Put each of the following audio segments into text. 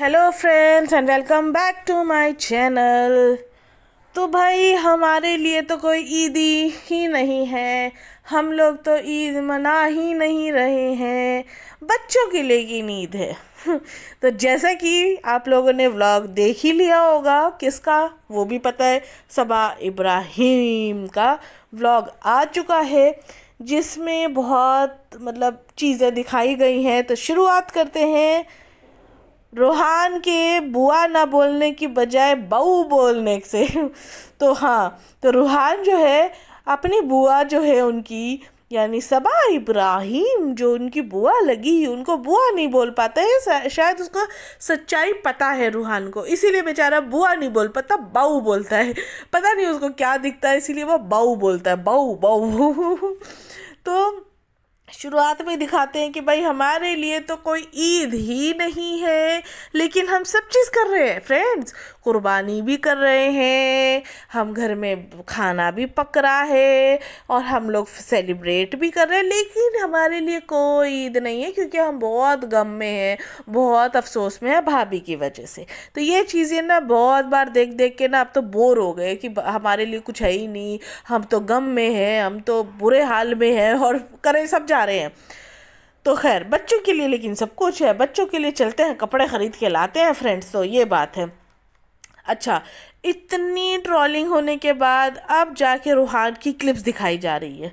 Hello friends and welcome back to my channel. तो भाई हमारे लिए तो कोई ईदी ही नहीं है, हम लोग तो ईद मना ही नहीं रहे हैं, बच्चों के लिए की ईद है। तो जैसा कि आप लोगों ने व्लॉग देख ही लिया होगा, किसका वो भी पता है, सबा इब्राहिम का व्लॉग आ चुका है जिसमें बहुत चीज़ें दिखाई गई हैं। तो शुरुआत करते हैं रोहान के बुआ ना बोलने की बजाय बहू बोलने से। तो हाँ, तो रूहान जो है अपनी बुआ जो है उनकी, यानी सबा इब्राहिम जो उनकी बुआ लगी, उनको बुआ नहीं बोल पाता है। शायद उसको सच्चाई पता है रूहान को, इसीलिए बेचारा बुआ नहीं बोल पाता, बहू बोलता है। पता नहीं उसको क्या दिखता है, इसीलिए वो बहू बोलता है, बहू बहू। तो शुरुआत में दिखाते हैं कि भाई हमारे लिए तो कोई ईद ही नहीं है, लेकिन हम सब चीज़ कर रहे हैं फ्रेंड्स। कुर्बानी भी कर रहे हैं, हम घर में खाना भी पक रहा है और हम लोग सेलिब्रेट भी कर रहे हैं, लेकिन हमारे लिए कोई ईद नहीं है क्योंकि हम बहुत गम में हैं, बहुत अफसोस में है भाभी की वजह से। तो ये चीज़ें ना बहुत बार देख देख के ना अब तो बोर हो गए कि हमारे लिए कुछ है ही नहीं, हम तो गम में हैं, हम तो बुरे हाल में हैं और करें सब जा रहे हैं। तो खैर बच्चों के लिए लेकिन सब कुछ है, बच्चों के लिए चलते हैं कपड़े खरीद के लाते हैं फ्रेंड्स। तो ये बात है। अच्छा, इतनी ट्रोलिंग होने के बाद अब जाके रूहान की क्लिप्स दिखाई जा रही है।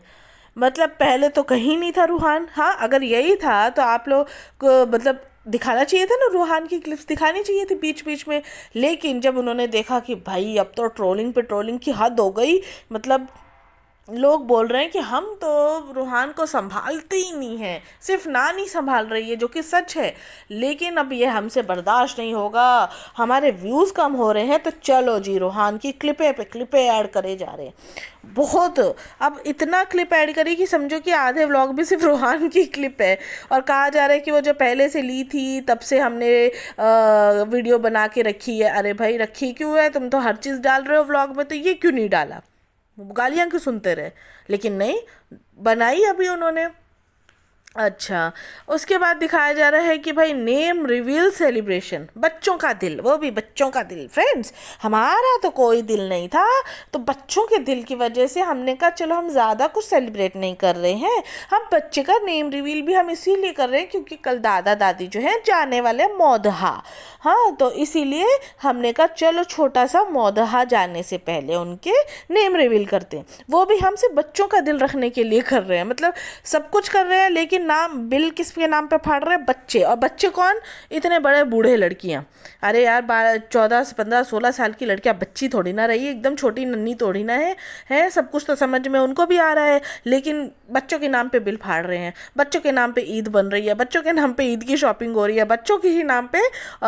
पहले तो कहीं नहीं था रूहान। हाँ, अगर यही था तो आप लोग को दिखाना चाहिए था ना, रूहान की क्लिप्स दिखानी चाहिए थी बीच बीच में। लेकिन जब उन्होंने देखा कि भाई अब तो ट्रोलिंग पे ट्रोलिंग की हद हो गई, लोग बोल रहे हैं कि हम तो रूहान को संभालते ही नहीं हैं, सिर्फ नानी संभाल रही है, जो कि सच है। लेकिन अब ये हमसे बर्दाश्त नहीं होगा, हमारे व्यूज़ कम हो रहे हैं, तो चलो जी रूहान की क्लिपें पे क्लिपें ऐड करे जा रहे हैं बहुत। अब इतना क्लिप ऐड करी कि समझो कि आधे व्लॉग भी सिर्फ रूहान की क्लिप है। और कहा जा रहा है कि वो जो पहले से ली थी तब से हमने वीडियो बना के रखी है। अरे भाई रखी क्यों है, तुम तो हर चीज़ डाल रहे हो व्लॉग में, तो ये क्यों नहीं डाला? गालियां क्यों सुनते रहे? लेकिन नहीं, बनाई अभी उन्होंने। अच्छा, उसके बाद दिखाया जा रहा है कि भाई नेम रिवील सेलिब्रेशन, बच्चों का दिल, वो भी बच्चों का दिल फ्रेंड्स। हमारा तो कोई दिल नहीं था, तो बच्चों के दिल की वजह से हमने कहा चलो हम ज़्यादा कुछ सेलिब्रेट नहीं कर रहे हैं, हम बच्चे का नेम रिवील भी हम इसीलिए कर रहे हैं क्योंकि कल दादा दादी जो है जाने वाले मौदहा। हाँ, तो इसीलिए हमने कहा चलो छोटा सा मौदहा जाने से पहले उनके नेम रिवील करते हैं। वो भी हम सिर्फ बच्चों का दिल रखने के लिए कर रहे हैं, सब कुछ कर रहे हैं, लेकिन नाम बिल किसके नाम पे फाड़ रहे हैं? बच्चे। और बच्चे कौन? इतने बड़े बूढ़े लड़कियां। अरे यार 14 15 16 साल की लड़कियां बच्ची थोड़ी ना रही, एकदम छोटी नन्ही थोड़ी ना है। सब कुछ तो समझ में उनको भी आ रहा है, लेकिन बच्चों के नाम पे बिल फाड़ रहे हैं, बच्चों के नाम पे ईद बन रही है, बच्चों के नाम पे ईद की शॉपिंग हो रही है, बच्चों के ही नाम पे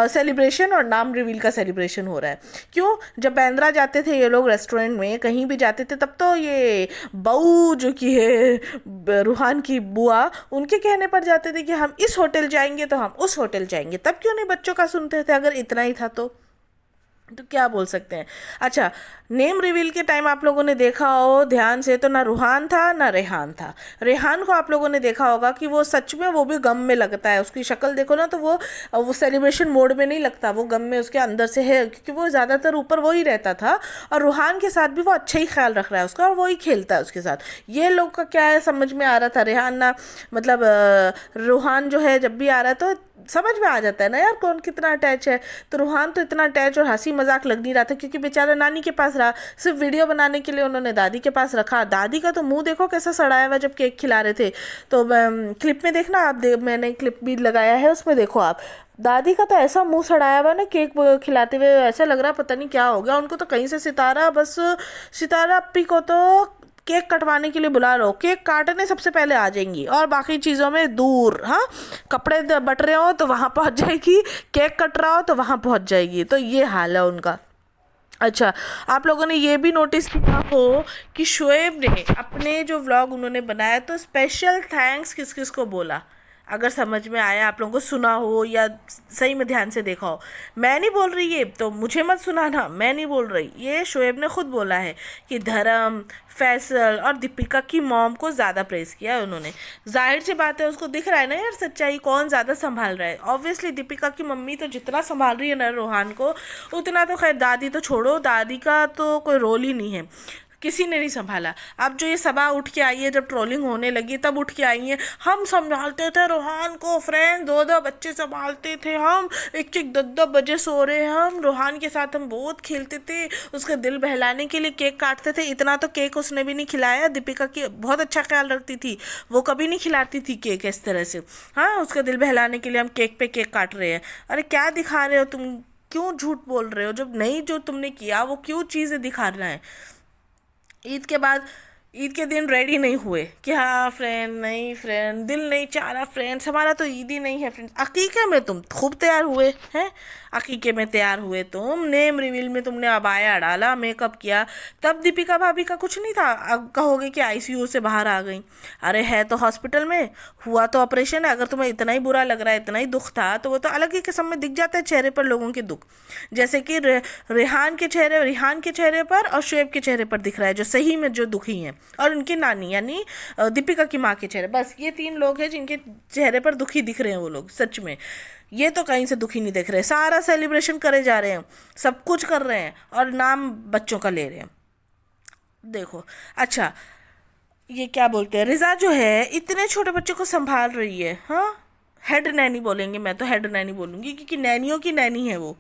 सेलिब्रेशन और नाम रिवील का सेलिब्रेशन हो रहा है। क्यों? जब बांद्रा जाते थे ये लोग, रेस्टोरेंट में कहीं भी जाते थे, तब तो ये बहू जो कि है रूहान की बुआ, उनके कहने पर जाते थे कि हम इस होटल जाएंगे तो हम उस होटल जाएंगे। तब क्यों नहीं बच्चों का सुनते थे? अगर इतना ही था तो क्या बोल सकते हैं। अच्छा, नेम रिवील के टाइम आप लोगों ने देखा हो ध्यान से, तो ना रूहान था ना रेहान था। रेहान को आप लोगों ने देखा होगा कि वो सच में वो भी गम में लगता है, उसकी शक्ल देखो ना तो वो सेलिब्रेशन मोड में नहीं लगता, वो गम में उसके अंदर से है, क्योंकि वो ज़्यादातर ऊपर वो ही रहता था। और रूहान के साथ भी वो अच्छा ही ख्याल रख रहा है उसका, और वो ही खेलता है उसके साथ। ये लोग का क्या है समझ में आ रहा था। रेहान ना रूहान जो है जब भी आ रहा है तो समझ में आ जाता है ना यार कौन कितना अटैच है। तो रूहान तो इतना अटैच और हंसी मजाक लग नहीं रहा था, क्योंकि बेचारा नानी के पास रहा, सिर्फ वीडियो बनाने के लिए उन्होंने दादी के पास रखा। दादी का तो मुंह देखो कैसा सड़ाया हुआ जब केक खिला रहे थे। तो क्लिप में देखना आप, मैंने क्लिप भी लगाया है, उसमें देखो आप, दादी का तो ऐसा मुंह सड़ाया हुआ ना केक खिलाते हुए, ऐसा लग रहा पता नहीं क्या हो गया उनको। तो कहीं से सितारा अप्पी को तो केक कटवाने के लिए बुला लो, केक काटने सबसे पहले आ जाएंगी और बाकी चीज़ों में दूर। हाँ, कपड़े बट रहे हो तो वहाँ पहुँच जाएगी, केक कट रहा हो तो वहाँ पहुँच जाएगी। तो ये हाल है उनका। अच्छा, आप लोगों ने ये भी नोटिस किया हो कि शोएब ने अपने जो व्लॉग उन्होंने बनाया तो स्पेशल थैंक्स किस किस को बोला? अगर समझ में आया, आप लोगों को सुना हो या सही में ध्यान से देखा हो। मैं नहीं बोल रही ये तो मुझे मत सुनाना, मैं नहीं बोल रही, ये शोएब ने खुद बोला है कि धर्म, फैसल और दीपिका की मॉम को ज़्यादा प्रेस किया है उन्होंने। जाहिर सी बात है, उसको दिख रहा है ना यार सच्चाई, कौन ज़्यादा संभाल रहा है। ऑब्वियसली दीपिका की मम्मी तो जितना संभाल रही है ना रोहान को, उतना तो खैर दादी तो छोड़ो, दादी का तो कोई रोल ही नहीं है, किसी ने नहीं संभाला। अब जो ये सबा उठ के आई है, जब ट्रोलिंग होने लगी तब उठ के आई है, हम संभालते थे रोहान को, फ्रेंड, दो दो बच्चे संभालते थे हम, एक एक दो दो बजे सो रहे हैं हम, रोहान के साथ हम बहुत खेलते थे, उसका दिल बहलाने के लिए केक काटते थे। इतना तो केक उसने भी नहीं खिलाया, दीपिका की बहुत अच्छा ख्याल रखती थी, वो कभी नहीं खिलाती थी केक इस तरह से। हाँ, उसका दिल बहलाने के लिए हम केक पे केक काट रहे हैं। अरे क्या दिखा रहे हो तुम, क्यों झूठ बोल रहे हो? जब नहीं जो तुमने किया वो क्यों चीज़ें दिखाना है? ईद के बाद, ईद के दिन रेडी नहीं हुए कि हाँ फ्रेंड, नहीं फ्रेंड, दिल नहीं चाह रहा फ्रेंड्स, हमारा तो ईद ही नहीं है फ्रेंड्स। अकीके में तुम खूब तैयार हुए हैं, अकीके में तैयार हुए तुम, नेम रिवील में तुमने अबाया डाला, मेकअप किया, तब दीपिका भाभी का कुछ नहीं था। अब कहोगे कि आईसीयू से बाहर आ गई, अरे है तो हॉस्पिटल में, हुआ तो ऑपरेशन है। अगर तुम्हें इतना ही बुरा लग रहा है, इतना ही दुख था, तो वो तो अलग ही किस्म में दिख जाता है चेहरे पर लोगों के दुख, जैसे कि रेहान के चेहरे पर और शुएब के चेहरे पर दिख रहा है, जो सही में जो दुखी हैं, और उनकी नानी यानी दीपिका की माँ के चेहरे, बस ये तीन लोग हैं जिनके चेहरे पर दुखी दिख रहे हैं वो लोग सच में। ये तो कहीं से दुखी नहीं दिख रहे, सारा सेलिब्रेशन करे जा रहे हैं, सब कुछ कर रहे हैं और नाम बच्चों का ले रहे हैं। देखो, अच्छा, ये क्या बोलते हैं, रिजा जो है इतने छोटे बच्चों को संभाल रही है। हाँ, हेड नैनी बोलेंगे, मैं तो हेड नैनी बोलूँगी, क्योंकि नैनियों की नैनी है वो,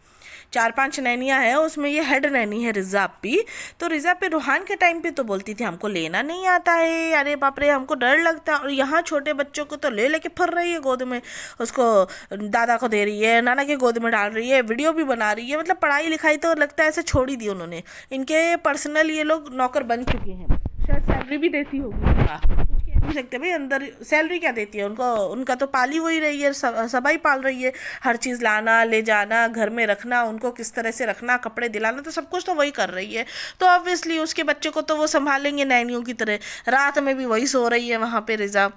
4-5 नैनियाँ हैं उसमें, ये हेड नैनी है रिजा भी। तो रिजा पे रूहान के टाइम पे तो बोलती थी हमको लेना नहीं आता है, अरे बाप रे हमको डर लगता है, और यहाँ छोटे बच्चों को तो ले लेके फिर रही है गोद में, उसको दादा को दे रही है, नाना के गोद में डाल रही है, वीडियो भी बना रही है। मतलब पढ़ाई लिखाई तो लगता है ऐसे छोड़ ही दी उन्होंने, इनके पर्सनल ये लोग नौकर बन चुके हैं। शायद सैलरी भी देती होगी, हाँ, कुछ कह नहीं सकते भाई, अंदर सैलरी क्या देती है उनको, उनका तो पाली वही रही है, सबाई पाल रही है, हर चीज़ लाना ले जाना, घर में रखना, उनको किस तरह से रखना, कपड़े दिलाना, तो सब कुछ तो वही कर रही है। तो ऑब्वियसली उसके बच्चे को तो वो संभालेंगे नैनियों की तरह। रात में भी वही सो रही है वहाँ पे रिजा,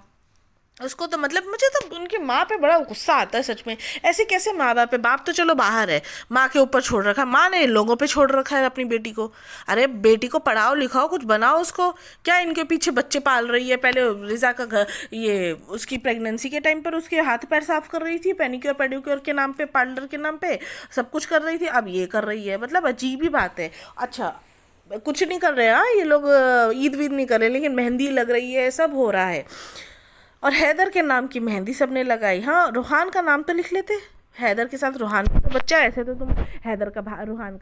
उसको तो मतलब मुझे तो उनकी माँ पे बड़ा गुस्सा आता है सच में। ऐसे कैसे माँ बाप है, बाप तो चलो बाहर है, माँ के ऊपर छोड़ रखा है, माँ ने इन लोगों पे छोड़ रखा है अपनी बेटी को। अरे बेटी को पढ़ाओ लिखाओ, कुछ बनाओ उसको, क्या इनके पीछे बच्चे पाल रही है। पहले रिजा का घर, ये उसकी प्रेगनेंसी के टाइम पर उसके हाथ पैर साफ कर रही थी, पेनिक्योर पेडिक्योर के नाम पे, पार्लर के नाम पे सब कुछ कर रही थी, अब ये कर रही है, मतलब अजीब ही बात है। अच्छा, कुछ नहीं कर रहे, हाँ ये लोग ईद वीद नहीं कर रहे, लेकिन मेहंदी लग रही है, सब हो रहा है, और हैदर के नाम की मेहंदी सबने लगाई। हाँ, रूहान का नाम तो लिख लेते, हैदर के साथ रूहान का तो बच्चा, ऐसे तो तुम हैदर का भाई, रूहान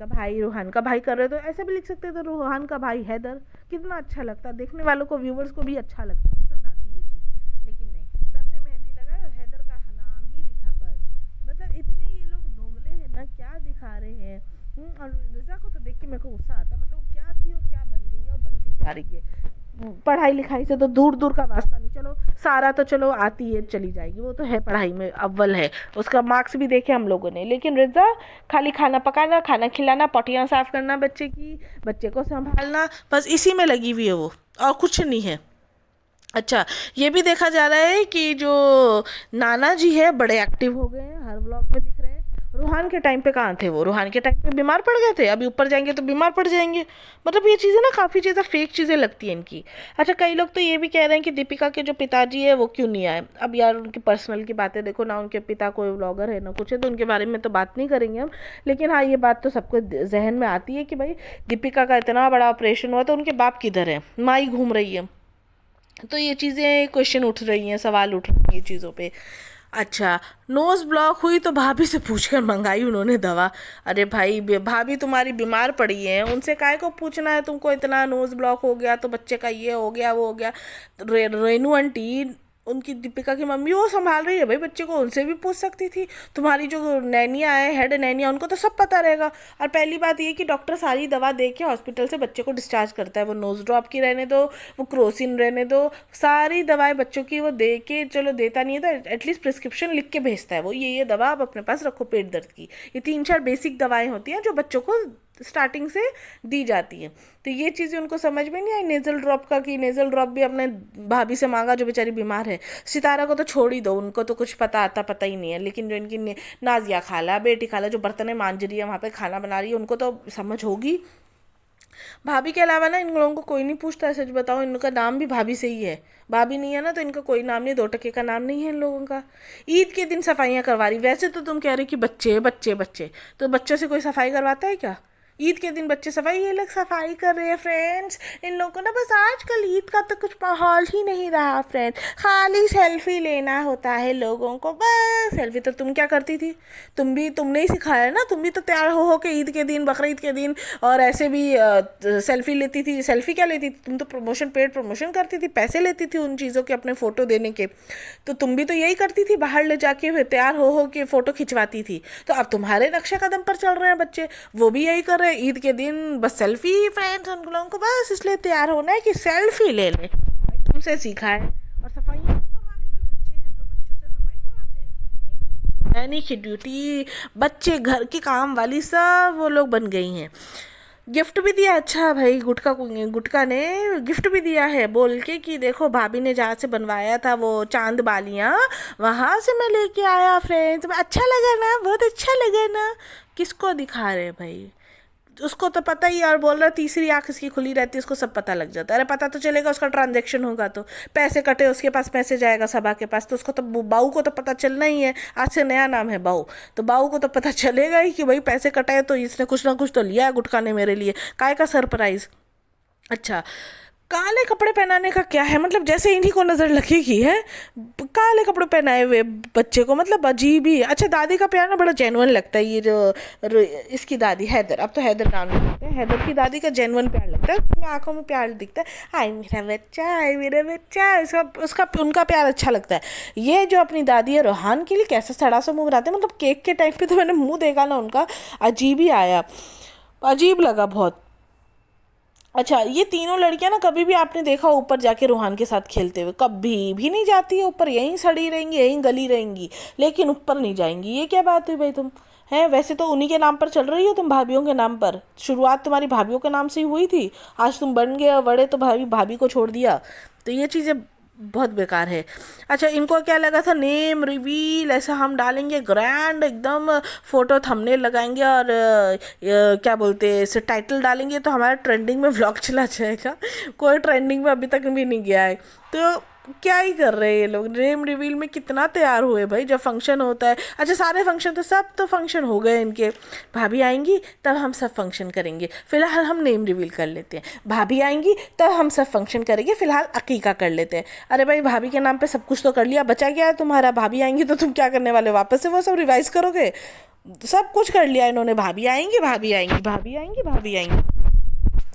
का भाई कर रहे हो, तो ऐसे भी लिख सकते थे रूहान का भाई हैदर, कितना अच्छा लगता, देखने वालों को, व्यूवर्स को भी अच्छा लगता, पसंद आती ये चीज़। लेकिन नहीं, सबने मेहंदी लगाई और हैदर का नाम ही लिखा बस। मतलब इतने ये लोग दोगले हैं ना, क्या दिखा रहे हैं। और रिजा को तो देख के मेरे को गुस्सा आता, मतलब वो क्या थी और क्या बन गई है और बनती जा रही है। पढ़ाई लिखाई से तो दूर दूर का वास्ता नहीं, चलो सारा तो चलो आती है चली जाएगी, वो तो है पढ़ाई में अव्वल है, उसका मार्क्स भी देखे हम लोगों ने। लेकिन रिजा खाली खाना पकाना, खाना खिलाना, पटियाँ साफ करना बच्चे की, बच्चे को संभालना, बस इसी में लगी हुई है वो, और कुछ नहीं है। अच्छा, ये भी देखा जा रहा है कि जो नाना जी है बड़े एक्टिव हो गए हैं, हर व्लॉग में दिख रहे हैं। रूहान के टाइम पे कहाँ थे वो, रूहान के टाइम पे बीमार पड़ गए थे, अभी ऊपर जाएंगे तो बीमार पड़ जाएंगे। मतलब ये चीज़ें ना काफ़ी ज़्यादा फेक चीज़ें लगती हैं इनकी। अच्छा, कई लोग तो ये भी कह रहे हैं कि दीपिका के जो पिताजी है वो क्यों नहीं आए। अब यार उनकी पर्सनल की बातें देखो ना, उनके पिता कोई व्लॉगर है ना कुछ है, तो उनके बारे में तो बात नहीं करेंगे हम। लेकिन हाँ, ये बात तो सबको जहन में आती है कि भाई दीपिका का इतना बड़ा ऑपरेशन हुआ तो उनके बाप किधर है, माँ ही घूम रही है। तो ये चीज़ें क्वेश्चन उठ रही हैं, सवाल उठ रही हैं ये चीज़ों पे। अच्छा, नोज़ ब्लॉक हुई तो भाभी से पूछकर मंगाई उन्होंने दवा। अरे भाई, भाभी तुम्हारी बीमार पड़ी है, उनसे काहे को पूछना है तुमको, इतना नोज़ ब्लॉक हो गया तो बच्चे का ये हो गया वो हो गया। रेनू आंटी, उनकी दीपिका की मम्मी, वो संभाल रही है भाई बच्चे को, उनसे भी पूछ सकती थी। तुम्हारी जो नैनियाँ हैं, हेड नैनियाँ, उनको तो सब पता रहेगा। और पहली बात ये कि डॉक्टर सारी दवा दे के हॉस्पिटल से बच्चे को डिस्चार्ज करता है, वो नोज़ ड्रॉप की रहने दो, वो क्रोसिन रहने दो, सारी दवाएं बच्चों की वो दे के, चलो देता नहीं है तो एटलीस्ट प्रिस्क्रिप्शन लिख के भेजता है वो, ये दवा आप अपने पास रखो पेट दर्द की। ये 3-4 बेसिक दवाएं होती हैं जो बच्चों को स्टार्टिंग से दी जाती है। तो ये चीज़ें उनको समझ में नहीं आई नेज़ल ड्रॉप का, कि नेज़ल ड्रॉप भी अपने भाभी से मांगा जो बेचारी बीमार है। सितारा को तो छोड़ ही दो, उनको तो कुछ पता ही नहीं है, लेकिन जो इनकी नाजिया खाला, बेटी खाला जो बर्तनें मांज रही है, वहाँ पे खाना बना रही है, उनको तो समझ होगी। भाभी के अलावा ना इन लोगों को कोई नहीं पूछता है, सच बताओ। इनका नाम भी भाभी से ही है। भाभी नहीं है ना तो इनका कोई नाम नहीं, 2 टके का नाम नहीं है इन लोगों का। ईद के दिन सफाइयाँ करवा रही। वैसे तो तुम कह रहे कि बच्चे बच्चे बच्चे, तो बच्चों से कोई सफाई करवाता है क्या? ईद के दिन बच्चे सफाई, ये लोग सफाई कर रहे हैं फ्रेंड्स। इन लोगों को ना बस आजकल ईद का तो कुछ माहौल ही नहीं रहा फ्रेंड्स, खाली सेल्फी लेना होता है लोगों को, बस सेल्फी। तो तुम क्या करती थी? तुमने ही सिखाया ना, तुम भी तो तैयार हो के ईद के दिन, बकरीद के दिन और ऐसे भी सेल्फी लेती थी। सेल्फी क्या लेती थी तुम? तो पेड प्रमोशन करती थी, पैसे लेती थी उन चीज़ों के, अपने फ़ोटो देने के। तो तुम भी तो यही करती थी, बाहर ले जाके तैयार हो के फ़ोटो खिंचवाती थी। तो अब तुम्हारे नक्शे कदम पर चल रहे हैं बच्चे, वो भी यही कर रहे हैं। ईद के दिन बस सेल्फी फ्रेंड्स, उन लोगों को बस इसलिए तैयार होना है कि सेल्फी ले ले। भाई तुमसे सीखा है। और सफाइयाँ तो करवानी थी, बच्चे हैं तो बच्चों से सफाई करवाते हैं। नहीं की ड्यूटी, बच्चे घर के काम वाली सब वो लोग बन गई हैं। गिफ्ट भी दिया, अच्छा भाई गुटका ने गिफ्ट भी दिया है, बोल के कि देखो भाभी ने जहाँ से बनवाया था वो चांद बालियाँ, वहाँ से मैं लेके आया फ्रेंड्स। अच्छा लगा ना? बहुत अच्छा लगा ना? किसको दिखा रहे भाई? उसको तो पता ही, और बोल रहा तीसरी आंख इसकी खुली रहती है, उसको सब पता लग जाता है। अरे पता तो चलेगा, उसका ट्रांजैक्शन होगा तो पैसे कटे, उसके पास मैसेज आएगा सबा के पास, तो उसको तो बाऊ को तो पता चलना ही है। आज से नया नाम है बाऊ, तो बाऊ को तो पता चलेगा ही कि भाई पैसे कटे तो इसने कुछ ना कुछ तो लिया है गुटखा ने मेरे लिए, काय का सरप्राइज। अच्छा, काले कपड़े पहनाने का क्या है मतलब? जैसे इन्हीं को नज़र लगेगी है काले कपड़े पहनाए हुए बच्चे को, मतलब अजीब ही। अच्छा, दादी का प्यार ना बड़ा जेन्युइन लगता है। ये जो इसकी दादी हैदर, अब तो हैदर नाम लेते हैं, हैदर की दादी का जेन्युइन प्यार लगता है, उसकी आंखों में प्यार दिखता है। हाय मेरा बच्चा, हाय मेरा बच्चा, उसका उनका प्यार अच्छा लगता है। ये जो अपनी दादी है रोहान के लिए कैसा सड़ा सा मुँह बनाते हैं, मतलब केक के टाइप पे तो मैंने मुँह देखा ना उनका, अजीब ही आया, अजीब लगा बहुत। अच्छा, ये तीनों लड़कियां ना कभी भी आपने देखा ऊपर जाके रूहान के साथ खेलते हुए? कभी भी नहीं जाती है ऊपर, यहीं सड़ी रहेंगी, यहीं गली रहेंगी, लेकिन ऊपर नहीं जाएंगी। ये क्या बात हुई भाई? तुम हैं वैसे तो उन्हीं के नाम पर चल रही हो, तुम भाभीियों के नाम पर। शुरुआत तुम्हारी भाभीियों के नाम से ही हुई थी, आज तुम बन गए बड़े तो भाभी भाभी को छोड़ दिया। तो ये चीज़ें बहुत बेकार है। अच्छा, इनको क्या लगा था नेम रिवील ऐसा हम डालेंगे ग्रैंड एकदम, फोटो थंबनेल लगाएंगे और क्या बोलते हैं इसे टाइटल डालेंगे तो हमारा ट्रेंडिंग में व्लॉग चला जाएगा। कोई ट्रेंडिंग में अभी तक भी नहीं गया है, तो क्या ही कर रहे हैं ये लोग। नेम रिवील में कितना तैयार हुए भाई, जब फंक्शन होता है। अच्छा, सारे फंक्शन तो सब तो फंक्शन हो गए इनके, भाभी आएंगी तब हम सब फंक्शन करेंगे, फिलहाल हम नेम रिवील कर लेते हैं। भाभी आएंगी तब हम सब फंक्शन करेंगे, फिलहाल अकीका कर लेते हैं। अरे भाई, भाभी के नाम पे सब कुछ तो कर लिया, बचा क्या है तुम्हारा? भाभी आएंगी तो तुम क्या करने वाले, वापस से वो सब रिवाइज करोगे? सब कुछ कर लिया इन्होंने, भाभी आएंगी भाभी आएंगी भाभी आएंगी भाभी आएंगी,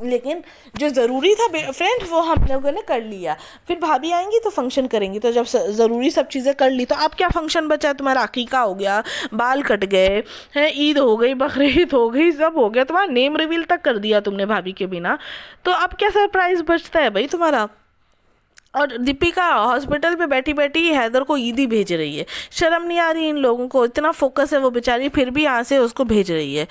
लेकिन जो ज़रूरी था फ्रेंड वो हम लोगों ने कर लिया। फिर भाभी आएंगी तो फंक्शन करेंगी, तो जब ज़रूरी सब चीज़ें कर ली तो अब क्या फंक्शन बचा? तुम्हारा अकीका हो गया, बाल कट गए हैं, ईद हो गई, बकरीद हो गई, सब हो गया, तुम्हारा नेम रिवील तक कर दिया तुमने भाभी के बिना, तो अब क्या सरप्राइज़ बचता है भाई तुम्हारा? और दीपिका हॉस्पिटल पे बैठी बैठी हैदर को ईदी भेज रही है, शर्म नहीं आ रही इन लोगों को? इतना फोकस है वो बेचारी, फिर भी यहाँ से उसको भेज रही है।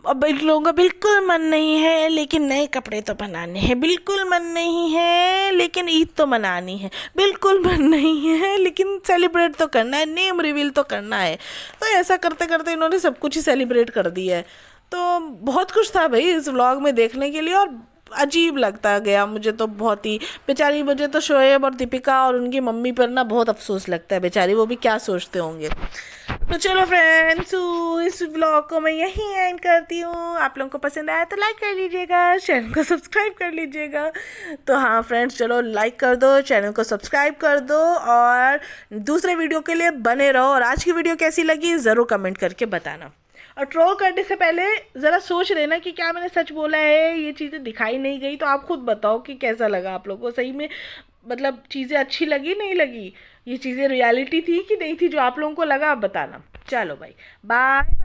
अब इन लोगों का बिल्कुल मन नहीं है लेकिन नए कपड़े तो बनाने हैं, बिल्कुल मन नहीं है लेकिन ईद तो मनानी है, बिल्कुल मन नहीं है लेकिन सेलिब्रेट तो करना है, नेम रिवील तो करना है। तो ऐसा करते करते इन्होंने सब कुछ ही सेलिब्रेट कर दिया है। तो बहुत कुछ था भाई इस व्लॉग में देखने के लिए, और अजीब लगता गया मुझे तो बहुत ही। बेचारी, मुझे तो शोएब और दीपिका और उनकी मम्मी पर ना बहुत अफसोस लगता है, बेचारी वो भी क्या सोचते होंगे। तो चलो फ्रेंड्स, इस व्लॉग को मैं यहीं एंड करती हूँ। आप लोगों को पसंद आया तो लाइक कर लीजिएगा, चैनल को सब्सक्राइब कर लीजिएगा। तो हाँ फ्रेंड्स, चलो लाइक कर दो, चैनल को सब्सक्राइब कर दो और दूसरे वीडियो के लिए बने रहो। और आज की वीडियो कैसी लगी ज़रूर कमेंट करके बताना। और ट्रोल करने से पहले ज़रा सोच लेना कि क्या मैंने सच बोला है, ये चीज़ें दिखाई नहीं गई, तो आप खुद बताओ कि कैसा लगा आप लोगों को, सही में मतलब चीज़ें अच्छी लगी नहीं लगी, ये चीज़ें रियलिटी थी कि नहीं थी, जो आप लोगों को लगा आप बताना। चलो भाई, बाय।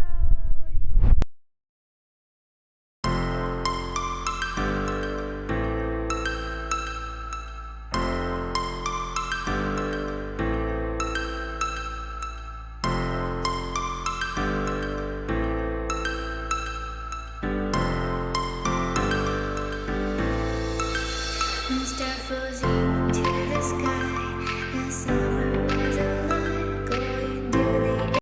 Mr. Fuzzy.